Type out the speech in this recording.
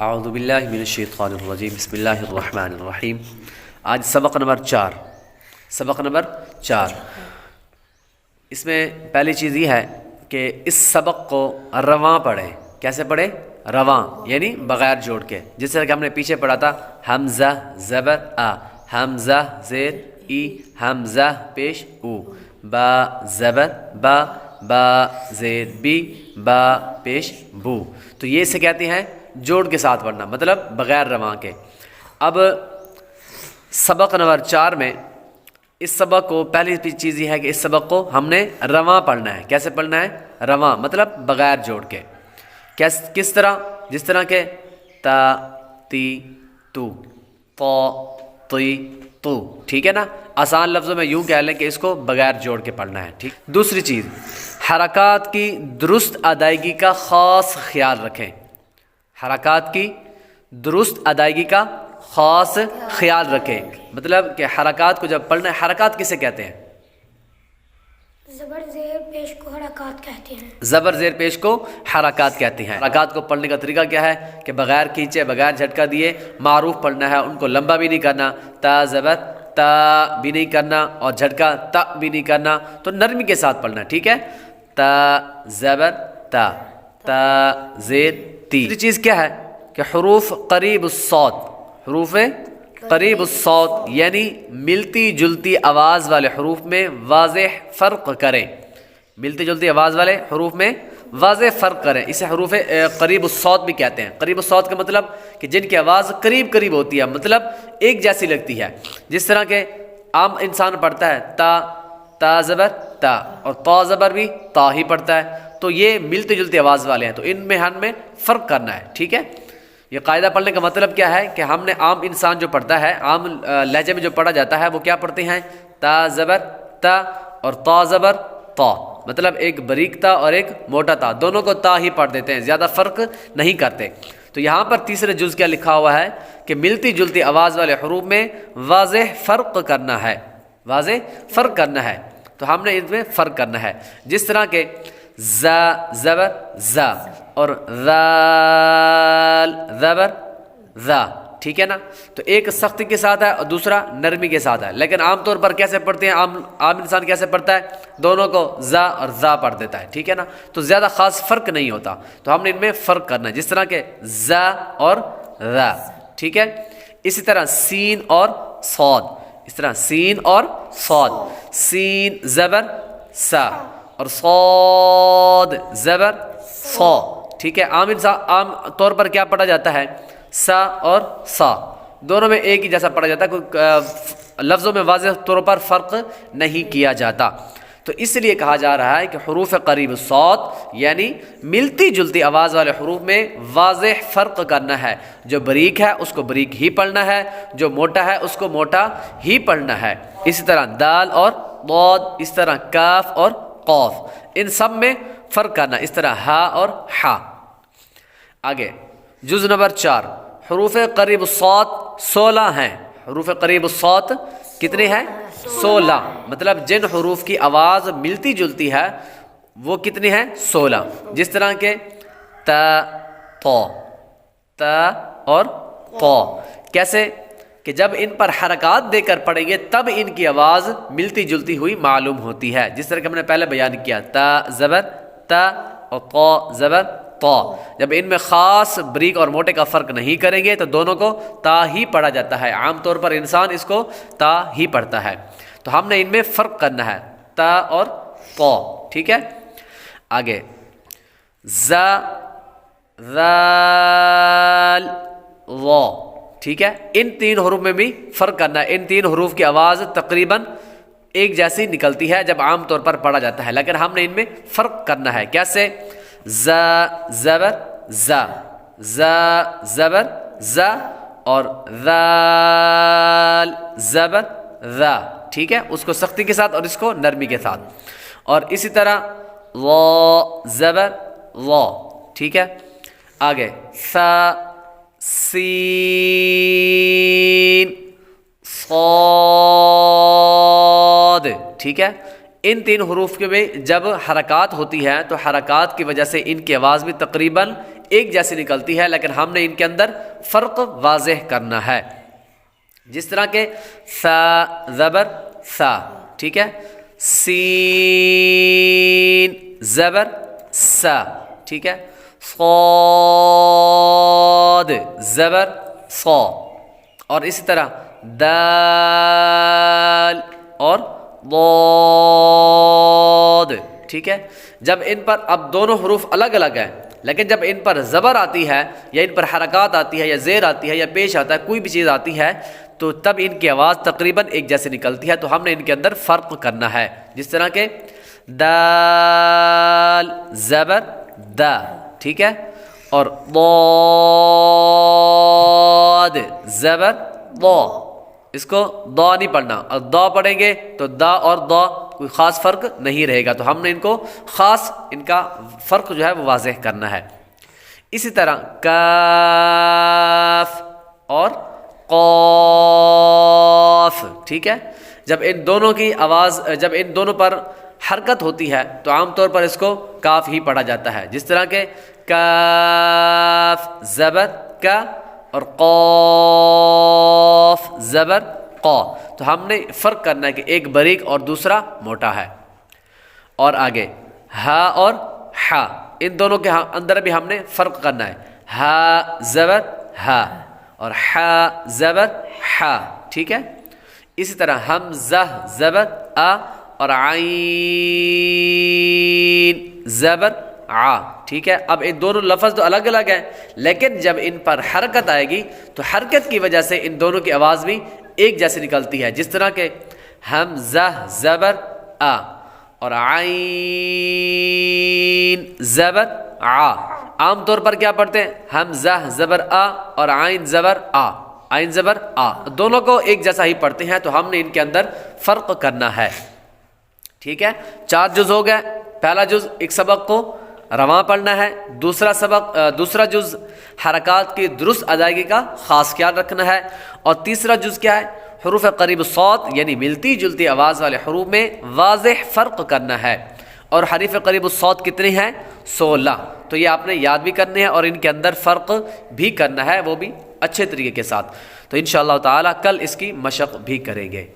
اعوذ باللہ من الشیطان الرجیم بسم اللہ الرحمن الرحیم۔ آج سبق نمبر 4 اس میں پہلی چیز یہ ہے کہ اس سبق کو رواں پڑھیں۔ کیسے پڑھیں؟ رواں یعنی بغیر جوڑ کے، جس طرح کہ ہم نے پیچھے پڑھا تھا حمزہ زبر آ، حمزہ زیر ای، حمزہ پیش او، با زبر با، با زیر بی، با پیش بو۔ تو یہ اسے کہتے ہیں جوڑ کے ساتھ پڑھنا، مطلب بغیر رواں کے۔ اب سبق نمبر 4 میں اس سبق کو پہلی چیز یہ ہے کہ اس سبق کو ہم نے رواں پڑھنا ہے۔ کیسے پڑھنا ہے؟ رواں مطلب بغیر جوڑ کے۔ کس طرح؟ جس طرح کہ تا تی تو، تو تی تو، ٹھیک ہے نا؟ آسان لفظوں میں یوں کہہ لیں کہ اس کو بغیر جوڑ کے پڑھنا ہے، ٹھیک۔ دوسری چیز، حرکات کی درست ادائیگی کا خاص خیال رکھیں۔ حرکات کی درست ادائیگی کا خاص خیال رکھیں، مطلب کہ حرکات کو جب پڑھنا ہے، حرکات کسے کہتے ہیں؟ زبر زیر پیش کو حرکات کہتے ہیں۔ زبر زیر پیش کو حرکات کہتے ہیں۔ حرکات کو پڑھنے کا طریقہ کیا ہے کہ بغیر کھینچے، بغیر جھٹکا دیے معروف پڑھنا ہے، ان کو لمبا بھی نہیں کرنا، تا زبر تا بھی نہیں کرنا اور جھٹکا تا بھی نہیں کرنا، تو نرمی کے ساتھ پڑھنا، ٹھیک ہے؟ تا زبر تا، تا زیر تی۔ دوسری چیز کیا ہے کہ حروف قریب الصوت، حروف قریب الصوت یعنی ملتی جلتی آواز والے حروف میں واضح فرق کریں۔ ملتی جلتی آواز والے حروف میں واضح فرق کریں، اسے حروف قریب الصوت بھی کہتے ہیں۔ قریب الصوت کا مطلب کہ جن کی آواز قریب قریب ہوتی ہے، مطلب ایک جیسی لگتی ہے، جس طرح کہ عام انسان پڑھتا ہے تا، تا زبر تا، اور تا زبر بھی تا ہی پڑھتا ہے، تو یہ ملتی جلتی آواز والے ہیں، تو ان میں ہمیں فرق کرنا ہے، ٹھیک ہے؟ یہ قاعدہ پڑھنے کا مطلب کیا ہے کہ ہم نے عام انسان جو پڑھتا ہے، عام لہجے میں جو پڑھا جاتا ہے، وہ کیا پڑھتے ہیں؟ تا زبر تا اور تا زبر تا، مطلب ایک باریک تا اور ایک موٹا تا، دونوں کو تا ہی پڑھ دیتے ہیں، زیادہ فرق نہیں کرتے۔ تو یہاں پر تیسرے جز کیا لکھا ہوا ہے کہ ملتی جلتی آواز والے حروف میں واضح فرق کرنا ہے، واضح فرق کرنا ہے، تو ہم نے اس میں فرق کرنا ہے، جس طرح کہ زا زبر زا اور ذال زبر ذا، ٹھیک ہے نا؟ تو ایک سختی کے ساتھ ہے اور دوسرا نرمی کے ساتھ ہے، لیکن عام طور پر کیسے پڑھتے ہیں؟ عام انسان کیسے پڑھتا ہے؟ دونوں کو زا اور ذا پڑھ دیتا ہے، ٹھیک ہے نا؟ تو زیادہ خاص فرق نہیں ہوتا، تو ہم نے ان میں فرق کرنا ہے، جس طرح کہ زا اور ذا، ٹھیک ہے؟ اسی طرح سین اور صاد، اس طرح سین اور صاد، سین زبر سا اور صاد زبر صا، ٹھیک ہے؟ عام طور پر کیا پڑھا جاتا ہے؟ سا اور سا، دونوں میں ایک ہی جیسا پڑھا جاتا ہے، کوئی لفظوں میں واضح طور پر فرق نہیں کیا جاتا۔ تو اس لیے کہا جا رہا ہے کہ حروف قریب الصوت یعنی ملتی جلتی آواز والے حروف میں واضح فرق کرنا ہے، جو باریک ہے اس کو باریک ہی پڑھنا ہے، جو موٹا ہے اس کو موٹا ہی پڑھنا ہے۔ اسی طرح دال اور ضاد، اس طرح کاف اور قاف، ان سب میں فرق کرنا، اس طرح ہا اور ہا۔ آگے جز نمبر 4، حروف قریب الصوت 16 ہیں۔ حروف قریب الصوت کتنے ہیں؟ 16، مطلب جن حروف کی آواز ملتی جلتی ہے وہ کتنے ہیں؟ 16، جس طرح کہ تا تو، تا اور تو۔ کیسے کہ جب ان پر حرکات دے کر پڑھیں گے تب ان کی آواز ملتی جلتی ہوئی معلوم ہوتی ہے، جس طرح کہ ہم نے پہلے بیان کیا، تا زبر تا اور تو زبر تو۔ جب ان میں خاص باریک اور موٹے کا فرق نہیں کریں گے تو دونوں کو تا ہی پڑھا جاتا ہے، عام طور پر انسان اس کو تا ہی پڑھتا ہے، تو ہم نے ان میں فرق کرنا ہے، تا اور تو، ٹھیک ہے؟ آگے زا ذال وا، ٹھیک ہے؟ ان 3 حروف میں بھی فرق کرنا ہے، ان 3 حروف کی آواز تقریباً ایک جیسی نکلتی ہے جب عام طور پر پڑھا جاتا ہے، لیکن ہم نے ان میں فرق کرنا ہے۔ کیسے؟ زا زبر زا، زا زبر زا اور ذال زبر ذا، ٹھیک ہے؟ اس کو سختی کے ساتھ اور اس کو نرمی کے ساتھ، اور اسی طرح وا زبر وا، ٹھیک ہے؟ آگے سا سین صاد، ٹھیک ہے؟ ان 3 حروف کے میں جب حرکات ہوتی ہے تو حرکات کی وجہ سے ان کی آواز بھی تقریباً ایک جیسی نکلتی ہے، لیکن ہم نے ان کے اندر فرق واضح کرنا ہے. جس طرح کہ سا زبر سا، ٹھیک ہے، سین زبر سا، ٹھیک ہے، صاد زبر صا، اور اسی طرح دال اور ضاد، ٹھیک ہے. جب ان پر اب دونوں حروف الگ الگ ہیں، لیکن جب ان پر زبر آتی ہے یا ان پر حرکات آتی ہے یا زیر آتی ہے یا پیش آتا ہے، کوئی بھی چیز آتی ہے، تو تب ان کی آواز تقریباً ایک جیسے نکلتی ہے. تو ہم نے ان کے اندر فرق کرنا ہے. جس طرح کہ دال زبر دا، ٹھیک ہے، اور ضاد زبر ضا، اس کو دا نہیں پڑھنا، اور دا پڑھیں گے تو دا اور دا کوئی خاص فرق نہیں رہے گا. تو ہم نے ان کو خاص ان کا فرق جو ہے وہ واضح کرنا ہے. اسی طرح کاف اور قاف، ٹھیک ہے، جب ان دونوں کی آواز، جب ان دونوں پر حرکت ہوتی ہے تو عام طور پر اس کو کاف ہی پڑھا جاتا ہے. جس طرح کہ کاف زبر کا اور قاف زبر قا. تو ہم نے فرق کرنا ہے کہ ایک باریک اور دوسرا موٹا ہے. اور آگے ہا اور ہا، ان دونوں کے اندر بھی ہم نے فرق کرنا ہے. ہا زبر ہا اور ہا زبر ہا، ٹھیک ہے. اسی طرح حمزہ زبر آ اور عین زبر آ، ٹھیک ہے. اب ان دونوں لفظ تو الگ الگ ہیں، لیکن جب ان پر حرکت آئے گی تو حرکت کی وجہ سے ان دونوں کی آواز بھی ایک جیسی نکلتی ہے. جس طرح کہ حمزہ زبر آ اور عین زبر آ. عام طور پر کیا پڑھتے ہیں؟ حمزہ زبر آ اور عین زبر آ، عین زبر آ، دونوں کو ایک جیسا ہی پڑھتے ہیں. تو ہم نے ان کے اندر فرق کرنا ہے. ٹھیک ہے، 4 جز ہو گئے. پہلا جز ایک سبق کو رواں پڑھنا ہے، دوسرا جز حرکات کی درست ادائیگی کا خاص خیال رکھنا ہے، اور تیسرا جز کیا ہے؟ حروف قریب الصوت یعنی ملتی جلتی آواز والے حروف میں واضح فرق کرنا ہے. اور حروف قریب الصوت کتنے ہیں؟ 16. تو یہ آپ نے یاد بھی کرنے ہیں اور ان کے اندر فرق بھی کرنا ہے، وہ بھی اچھے طریقے کے ساتھ. تو انشاءاللہ تعالی کل اس کی مشق بھی کریں گے.